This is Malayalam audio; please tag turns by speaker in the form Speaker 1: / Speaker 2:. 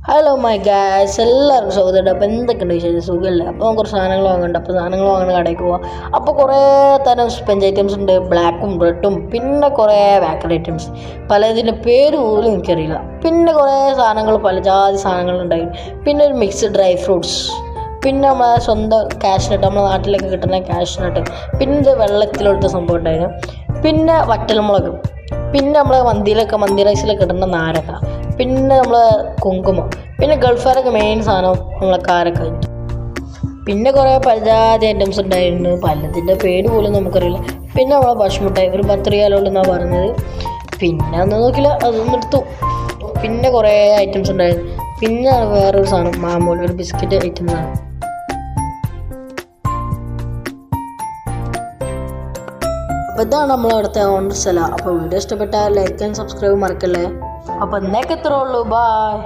Speaker 1: ഹലോ മൈ ഗായ്സ്, എല്ലാവർക്കും സ്വാഗതം. അപ്പോൾ എന്തൊക്കെയുണ്ട് വിശേഷം? സുഖമല്ലേ? അപ്പോൾ കുറച്ച് സാധനങ്ങൾ വാങ്ങുന്നുണ്ട്. അപ്പോൾ സാധനങ്ങൾ വാങ്ങുന്ന കടയ്ക്ക് പോവാം. അപ്പോൾ കുറേ തരം സ്പഞ്ച് ഐറ്റംസ് ഉണ്ട്, ബ്ലാക്കും റെഡും, പിന്നെ കുറേ ബേക്കറി ഐറ്റംസ്. പലതിൻ്റെ പേര് പോലും എനിക്കറിയില്ല. പിന്നെ കുറേ സാധനങ്ങൾ, പല ജാതി സാധനങ്ങളുണ്ടായി. പിന്നെ ഒരു മിക്സ്ഡ് ഡ്രൈ ഫ്രൂട്ട്സ്, പിന്നെ നമ്മളെ സ്വന്തം കാഷ്നട്ട്, നമ്മുടെ നാട്ടിലൊക്കെ കിട്ടുന്ന കാഷ്നട്ട്, പിന്നെ ഇത് വെള്ളത്തിലെടുത്ത സംഭവം ഉണ്ടായിരുന്നു, പിന്നെ വറ്റൽമുളക്, പിന്നെ നമ്മളെ മന്തി റൈസിലൊക്കെ ഇടുന്ന നാരക, പിന്നെ നമ്മളെ കുങ്കുമം, പിന്നെ ഗൾഫുകാരൊക്കെ മെയിൻ സാധനം നമ്മളെ കാരക്ക. പിന്നെ കുറേ പലജാതി ഐറ്റംസ് ഉണ്ടായിരുന്നു, പലതിൻ്റെ പേര് പോലും നമുക്കറിയില്ല. പിന്നെ നമ്മളെ ഭക്ഷമുട്ടായി ഒരു 10 റിയാലുള്ളതെന്നാണ് പറഞ്ഞത്. പിന്നെ ഒന്നും നോക്കില്ല, അതൊന്നും എടുത്തു. പിന്നെ കുറേ ഐറ്റംസ് ഉണ്ടായിരുന്നു. പിന്നെ വേറൊരു സാധനം മാമൂല് ഒരു ബിസ്ക്കറ്റ് ഐറ്റംസാണ്. അപ്പോൾ ഇതാണ് നമ്മളവിടുത്തെ ഓണർ സ്ഥലം. അപ്പോൾ വീഡിയോ ഇഷ്ടപ്പെട്ടാൽ ലൈക്ക് ആൻഡ് സബ്സ്ക്രൈബ് മറക്കല്ലേ. അപ്പോൾ എന്നേക്ക് ഇത്രേ ഉള്ളൂ. ബായ്.